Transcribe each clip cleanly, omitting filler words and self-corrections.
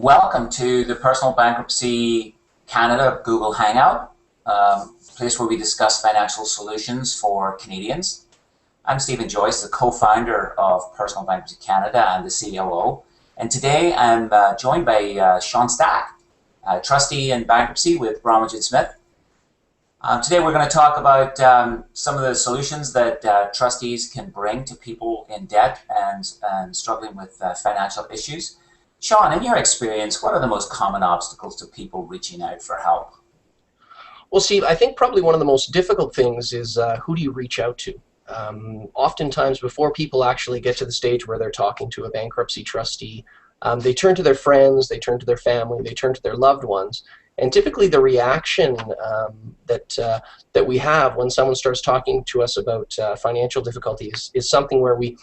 Welcome to the Personal Bankruptcy Canada Google Hangout, place where we discuss financial solutions for Canadians. I'm Stephen Joyce, the co-founder of Personal Bankruptcy Canada and the COO. And today I'm joined by Sean Stack, trustee in bankruptcy with Bromwich and Smith. Today we're going to talk about some of the solutions that trustees can bring to people in debt and struggling with financial issues. Sean, in your experience, what are the most common obstacles to people reaching out for help? Well, Steve, I think probably one of the most difficult things is who do you reach out to? Oftentimes, before people actually get to the stage where they're talking to a bankruptcy trustee, they turn to their friends, they turn to their family, they turn to their loved ones. And typically the reaction that we have when someone starts talking to us about financial difficulties is something where we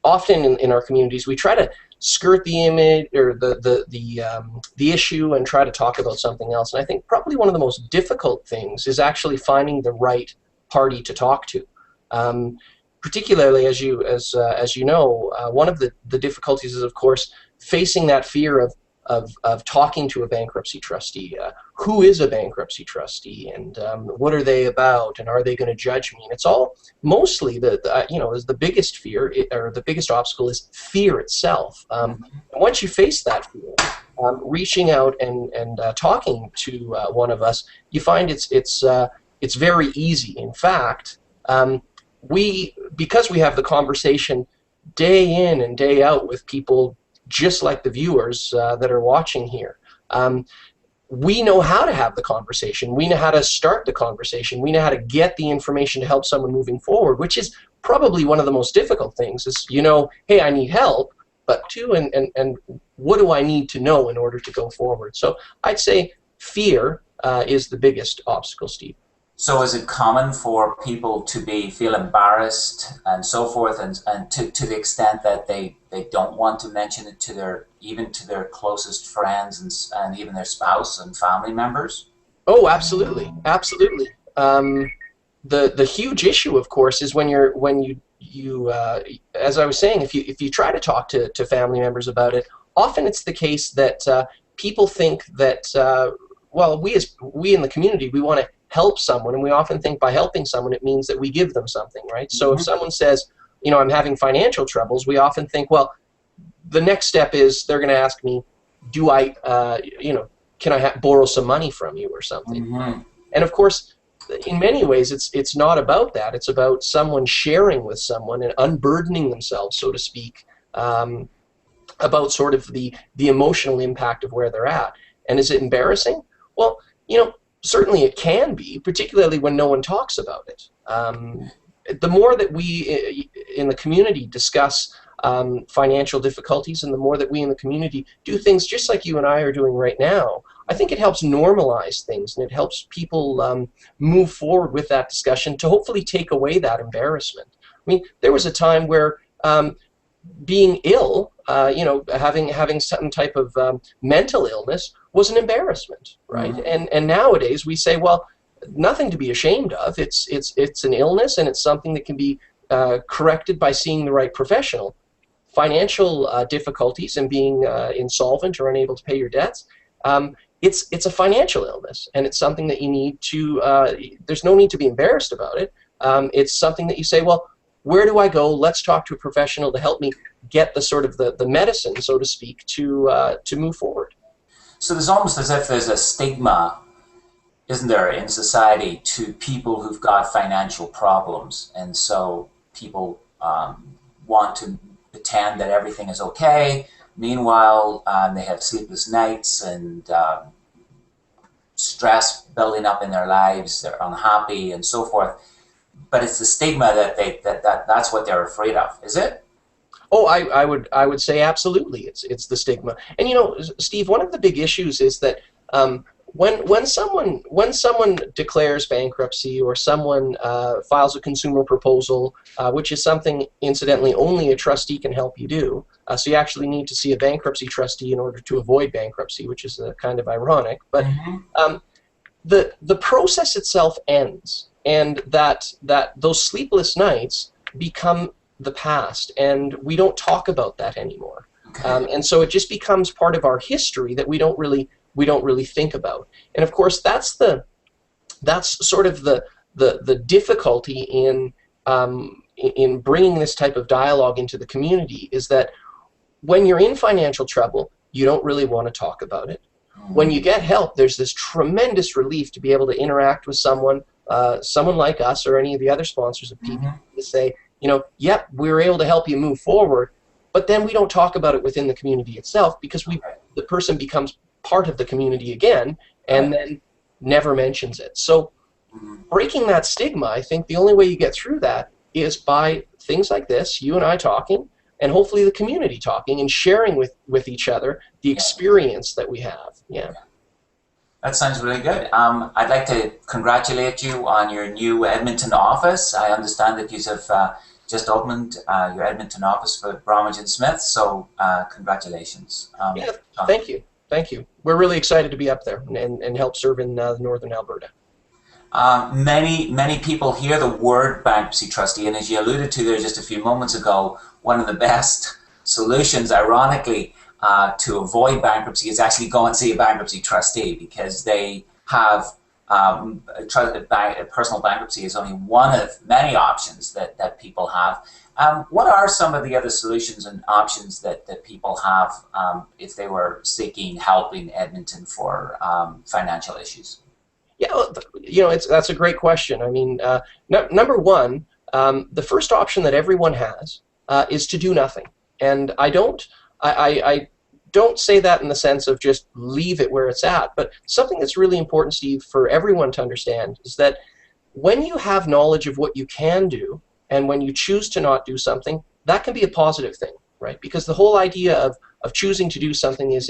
often in our communities, we try to skirt the image or the issue and try to talk about something else. And I think probably one of the most difficult things is actually finding the right party to talk to. Particularly, as you know, one of the difficulties is, of course, facing that fear of talking to a bankruptcy trustee. Who is a bankruptcy trustee, and what are they about, and are they going to judge me? And it's all mostly is the biggest fear, or the biggest obstacle is fear itself. And once you face that fear, reaching out and talking to one of us, you find it's very easy. In fact, because we have the conversation day in and day out with people just like the viewers that are watching here. We know how to have the conversation. We know how to start the conversation. We know how to get the information to help someone moving forward, which is probably one of the most difficult things is, hey, I need help, but and what do I need to know in order to go forward? So I'd say fear is the biggest obstacle, Steve. So is it common for people to feel embarrassed and so forth, and to the extent that they don't want to mention it to their closest friends and even their spouse and family members? Oh, absolutely, absolutely. The huge issue, of course, is when you as I was saying, if you try to talk to family members about it, often it's the case that people think that we in the community, we want to help someone, and we often think by helping someone it means that we give them something, right? So if someone says, I'm having financial troubles, we often think, well, the next step is they're going to ask me, do I, can I borrow some money from you or something? And of course, in many ways, it's not about that. It's about someone sharing with someone and unburdening themselves, so to speak, about sort of the emotional impact of where they're at. And is it embarrassing? Well, certainly it can be, particularly when no one talks about it. The more that we in the community discuss financial difficulties, and the more that we in the community do things just like you and I are doing right now, I think it helps normalize things, and it helps people move forward with that discussion to hopefully take away that embarrassment. I mean, there was a time where being ill, having some type of mental illness was an embarrassment, right? And nowadays we say, well, nothing to be ashamed of. It's an illness, and it's something that can be corrected by seeing the right professional. Financial difficulties and being insolvent or unable to pay your debts, it's a financial illness, and it's something that you need to. There's no need to be embarrassed about it. It's something that you say, well, where do I go? Let's talk to a professional to help me get the sort of the medicine, so to speak, to move forward. So there's almost as if there's a stigma, isn't there, in society to people who've got financial problems, and so people want to pretend that everything is okay. Meanwhile, they have sleepless nights and stress building up in their lives. They're unhappy and so forth. But it's the stigma that's what they're afraid of, is it? Oh, I would say absolutely. It's the stigma. And Steve, one of the big issues is that when someone declares bankruptcy, or someone files a consumer proposal, which is something incidentally only a trustee can help you do. So you actually need to see a bankruptcy trustee in order to avoid bankruptcy, which is kind of ironic. But the process itself ends, and that those sleepless nights become the past, and we don't talk about that anymore. Okay. And so it just becomes part of our history that we don't really think about. And of course, that's sort of the difficulty in bringing this type of dialogue into the community, is that when you're in financial trouble, you don't really want to talk about it. When you get help, there's this tremendous relief to be able to interact with someone like us or any of the other sponsors of PB, to say, yep, we were able to help you move forward, but then we don't talk about it within the community itself, because the person becomes part of the community again and then never mentions it. So breaking that stigma, I think the only way you get through that is by things like this, you and I talking, and hopefully the community talking and sharing with each other the experience that we have. Yeah. That sounds really good. I'd like to congratulate you on your new Edmonton office. I understand that you have just opened your Edmonton office for Bromwich and Smith, so congratulations. Yeah, thank you. Thank you. We're really excited to be up there and help serve in northern Alberta. Many people hear the word bankruptcy trustee, and as you alluded to there just a few moments ago, one of the best solutions, ironically, to avoid bankruptcy is actually go and see a bankruptcy trustee, because they have personal bankruptcy is only one of many options that people have. What are some of the other solutions and options that people have if they were seeking help in Edmonton for financial issues? Yeah, that's a great question. I mean, number one, the first option that everyone has is to do nothing, and I don't say that in the sense of just leave it where it's at, but something that's really important, Steve, for everyone to understand is that when you have knowledge of what you can do, and when you choose to not do something, that can be a positive thing, right? Because the whole idea of choosing to do something is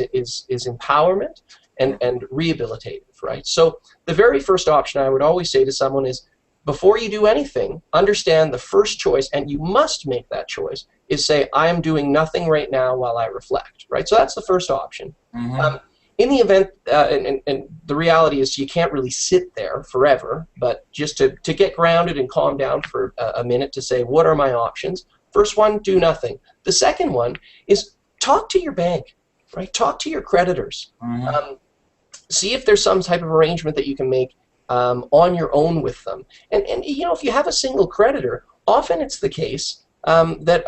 empowerment and rehabilitative, right? So the very first option I would always say to someone is, before you do anything, understand the first choice, and you must make that choice, is say, I am doing nothing right now while I reflect, right? So that's the first option. In the event, and the reality is you can't really sit there forever, but just to get grounded and calm down for a minute to say, what are my options? First one, do nothing. The second one is talk to your bank, right? Talk to your creditors. See if there's some type of arrangement that you can make on your own with them. And if you have a single creditor, often it's the case that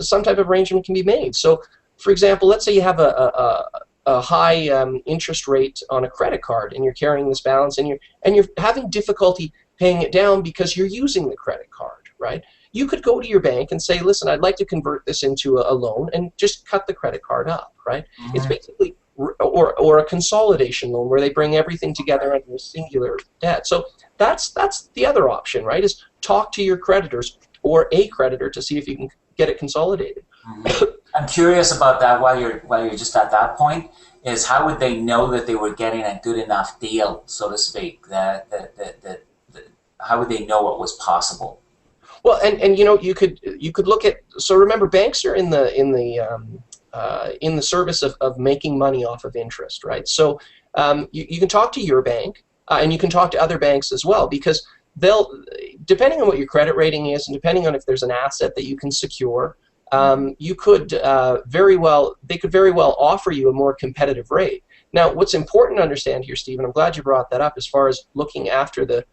some type of arrangement can be made. So, for example, let's say you have a high interest rate on a credit card, and you're carrying this balance, and you're having difficulty paying it down because you're using the credit card, right? You could go to your bank and say, listen, I'd like to convert this into a loan, and just cut the credit card up, right? It's basically, or a consolidation loan where they bring everything together under a singular debt. So that's the other option, right? Is talk to your creditors or a creditor to see if you can get it consolidated. I'm curious about that while you're just at that point, is how would they know that they were getting a good enough deal, so to speak? How would they know what was possible? Well, and you could look at, so remember, banks are in the service of making money off of interest, right? So you can talk to your bank, and you can talk to other banks as well, because they'll, depending on what your credit rating is, and depending on if there's an asset that you can secure, you could they could very well offer you a more competitive rate. Now, what's important to understand here, Steve, and I'm glad you brought that up as far as looking after the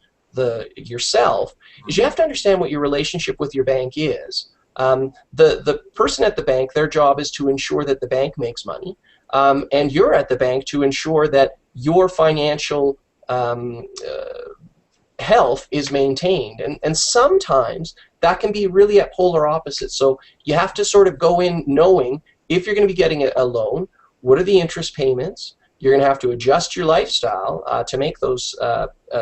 yourself, is you have to understand what your relationship with your bank is. The person at the bank, their job is to ensure that the bank makes money, and you're at the bank to ensure that your financial health is maintained. And sometimes that can be really at polar opposites. So you have to sort of go in knowing if you're going to be getting a loan, what are the interest payments? You're going to have to adjust your lifestyle to make those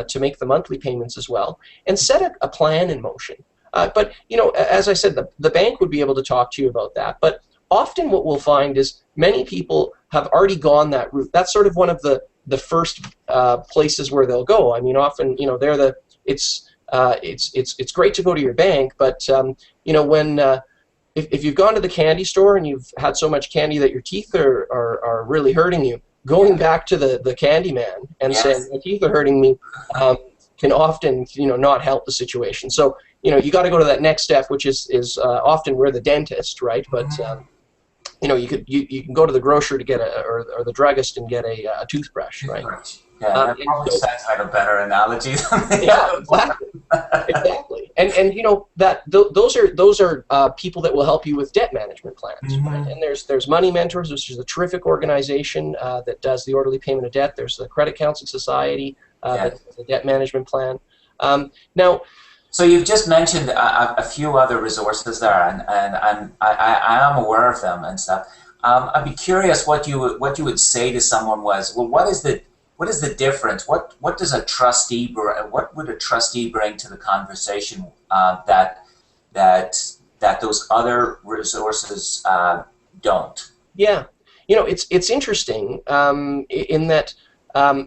to make the monthly payments as well, and set a plan in motion. But as I said, the bank would be able to talk to you about that. But often what we'll find is many people have already gone that route. That's sort of one of the first places where they'll go. I mean, often they're it's great to go to your bank, but when if you've gone to the candy store and you've had so much candy that your teeth are really hurting you, going back to the candy man and saying my teeth are hurting me can often not help the situation. So you got to go to that next step, which is often we're the dentist, right? But you can go to the grocer to get or the druggist and get a toothbrush, right? Yeah, that probably sounds like a better analogy than the Yeah, other one. exactly. Exactly. And those are people that will help you with debt management plans, right? And there's Money Mentors, which is a terrific organization that does the orderly payment of debt. There's the Credit Counseling Society that does the debt management plan. Now, so you've just mentioned a few other resources there, and I am aware of them and stuff. I'd be curious what you would say to someone was, well, what is the difference? What does a trustee what would a trustee bring to the conversation that those other resources don't? Yeah, it's interesting in that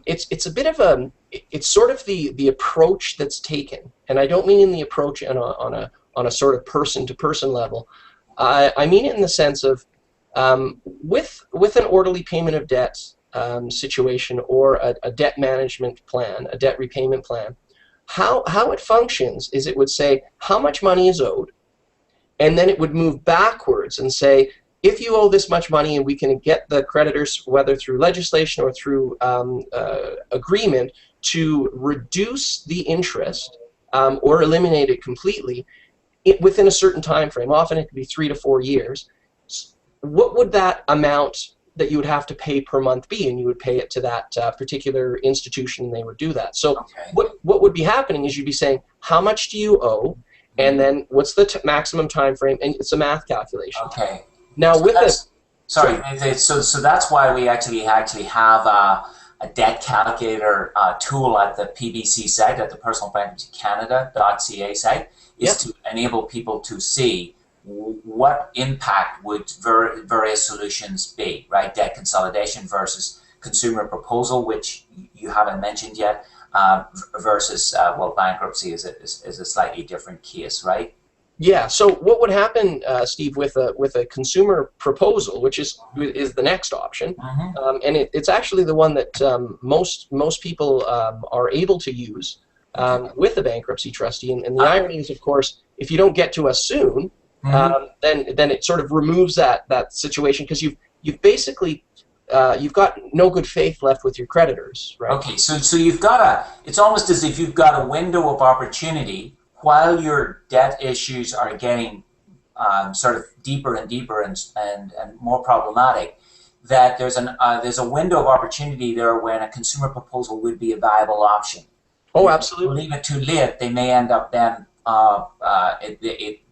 it's a bit of it's sort of the approach that's taken, and I don't mean in the approach on a sort of person to person level. I mean it in the sense of with an orderly payment of debt situation or a debt management plan, a debt repayment plan, how it functions is it would say how much money is owed, and then it would move backwards and say, if you owe this much money and we can get the creditors, whether through legislation or through agreement, to reduce the interest or eliminate it completely within a certain time frame, often it could be 3 to 4 years, what would that amount that you would have to pay per month be? And you would pay it to that particular institution, and they would do that. So what would be happening is you'd be saying, how much do you owe? And then what's the maximum time frame? And it's a math calculation. Okay. Now so with this, so that's why we actually have a debt calculator tool at the PBC site, at the Personal Bankruptcy Canada.ca site, is to enable people to see what impact would various solutions be, right? Debt consolidation versus consumer proposal, which you haven't mentioned yet, versus well, bankruptcy is a slightly different case, right? Yeah. So what would happen, Steve, with a consumer proposal, which is the next option, and it's actually the one that most people are able to use with a bankruptcy trustee. And the irony is, of course, if you don't get to us soon, then it sort of removes that situation, because you've basically you've got no good faith left with your creditors, right? Okay. So you've got it's almost as if you've got a window of opportunity while your debt issues are getting sort of deeper and deeper and more problematic, that there's a window of opportunity there when a consumer proposal would be a viable option. Oh, absolutely. Leave it too late, they may end up then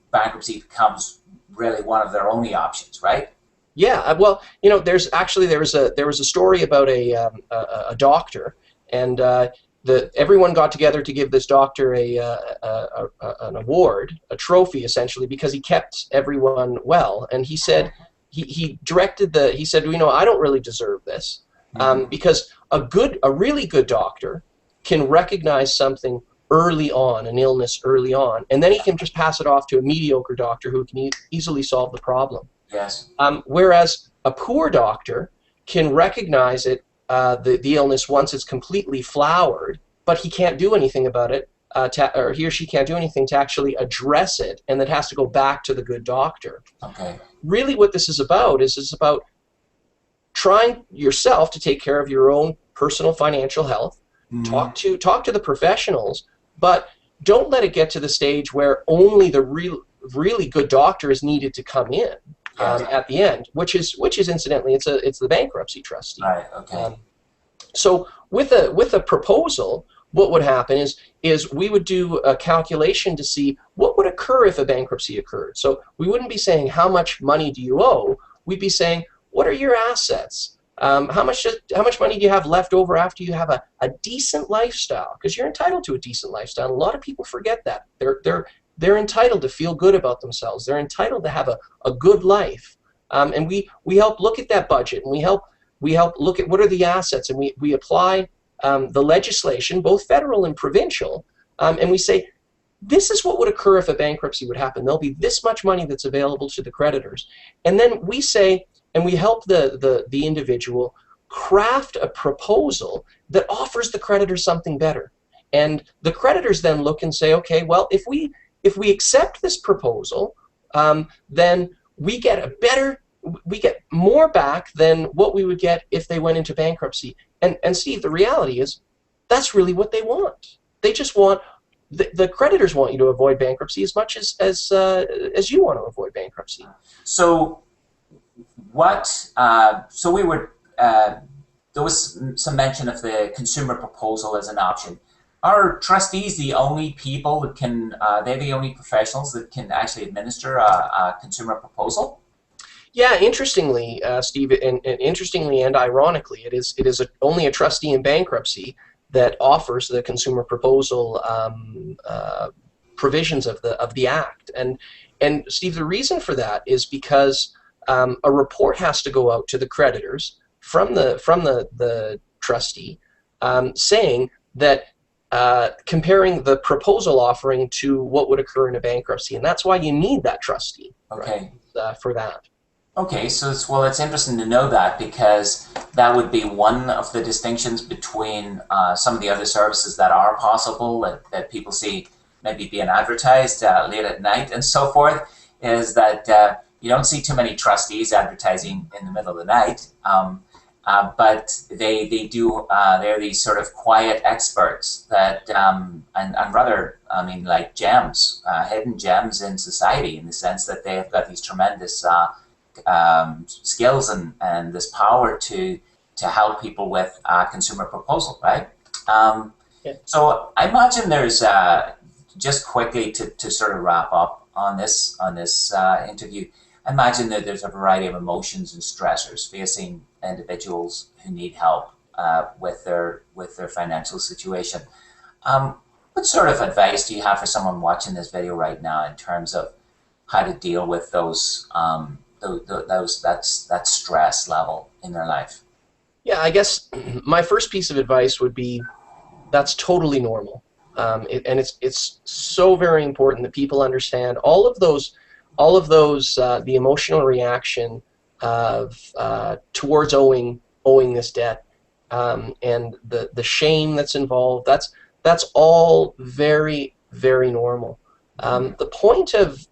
bankruptcy becomes really one of their only options, right? Yeah. Well, there was a story about a doctor, and everyone got together to give this doctor an award, a trophy essentially, because he kept everyone well. And he said, he said, I don't really deserve this, because a really good doctor can recognize something early on, an illness early on, and then he can just pass it off to a mediocre doctor who can easily solve the problem. Yes. Whereas a poor doctor can recognize it, the illness, once it's completely flowered, but he can't do anything about it, or he or she can't do anything to actually address it, and that has to go back to the good doctor. Okay. Really what this is about is about trying yourself to take care of your own personal financial health, talk to the professionals, but don't let it get to the stage where only the really good doctor is needed to come in at the end, which is incidentally it's the bankruptcy trustee. Right. Okay. So with a proposal, what would happen is we would do a calculation to see what would occur if a bankruptcy occurred. So we wouldn't be saying how much money do you owe. We'd be saying, what are your assets? How much money do you have left over after you have a decent lifestyle? Because you're entitled to a decent lifestyle. And a lot of people forget that. They're entitled to feel good about themselves. They're entitled to have a good life. And we help look at that budget, and we help look at what are the assets, and we apply the legislation, both federal and provincial, and we say, this is what would occur if a bankruptcy would happen. There'll be this much money that's available to the creditors. And then we say, and we help the individual craft a proposal that offers the creditors something better. And the creditors then look and say, okay, well, if we accept this proposal, then we get we get more back than what we would get if they went into bankruptcy. And Steve, the reality is that's really what they want. They just want the creditors want you to avoid bankruptcy as much as you want to avoid bankruptcy. So what? So we were. There was some mention of the consumer proposal as an option. Are trustees the only people that can? They're the only professionals that can actually administer a consumer proposal? Yeah, interestingly, Steve, and interestingly and ironically, it is only a trustee in bankruptcy that offers the consumer proposal provisions of the act. And Steve, the reason for that is because a report has to go out to the creditors from the trustee saying that comparing the proposal offering to what would occur in a bankruptcy, and that's why you need that trustee. Okay. Right, for that. Okay, so it's interesting to know that, because that would be one of the distinctions between some of the other services that are possible that people see maybe being advertised late at night and so forth, is that you don't see too many trustees advertising in the middle of the night, but they do, they're these sort of quiet experts that, and rather, I mean, like gems, hidden gems in society, in the sense that they have got these tremendous skills and this power to help people with a consumer proposal, right? Yeah. So I imagine there's just quickly to sort of wrap up on this interview. I imagine that there's a variety of emotions and stressors facing individuals who need help with their financial situation. What sort of advice do you have for someone watching this video right now in terms of how to deal with that stress level in their life? Yeah, I guess my first piece of advice would be that's totally normal, and it's so very important that people understand all of those the emotional reaction of towards owing this debt, and the shame that's involved. That's all very, very normal. The point of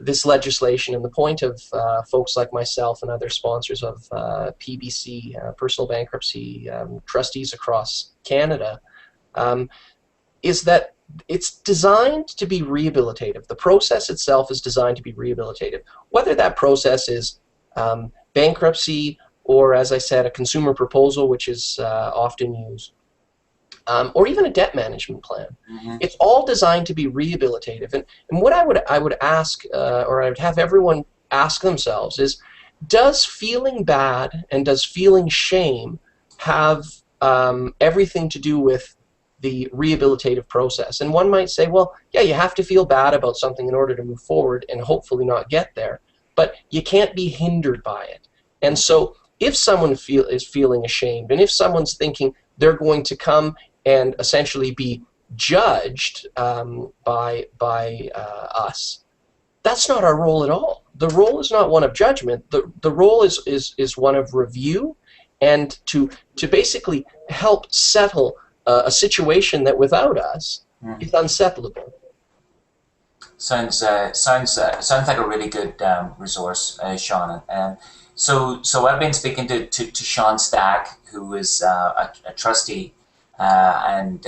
this legislation, and the point of folks like myself and other sponsors of PBC, personal bankruptcy trustees across Canada, is that it's designed to be rehabilitative. The process itself is designed to be rehabilitative. Whether that process is bankruptcy or, as I said, a consumer proposal, which is often used, or even a debt management plan. Mm-hmm. It's all designed to be rehabilitative. And what I would ask, or I would have everyone ask themselves is, does feeling bad and does feeling shame have everything to do with the rehabilitative process? And one might say, well, yeah, you have to feel bad about something in order to move forward and hopefully not get there, but you can't be hindered by it. And so if someone is feeling ashamed, and if someone's thinking they're going to come and essentially be judged by us, that's not our role at all. The role is not one of judgment. The role is one of review, and to basically help settle a situation that without us is unsettlable. Sounds like a really good resource, Sean. So I've been speaking to Sean Stack, who is a trustee and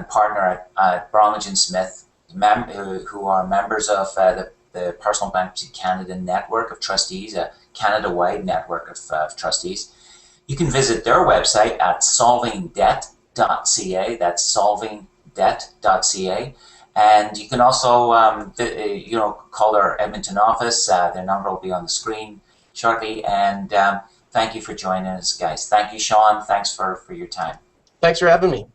partner at Bromwich and Smith, who are members of the Personal Bankruptcy Canada network of trustees, a Canada-wide network of trustees. You can visit their website at solvingdebt.ca. That's solvingdebt.ca. And you can also, call their Edmonton office. Their number will be on the screen shortly. And thank you for joining us, guys. Thank you, Sean. Thanks for your time. Thanks for having me.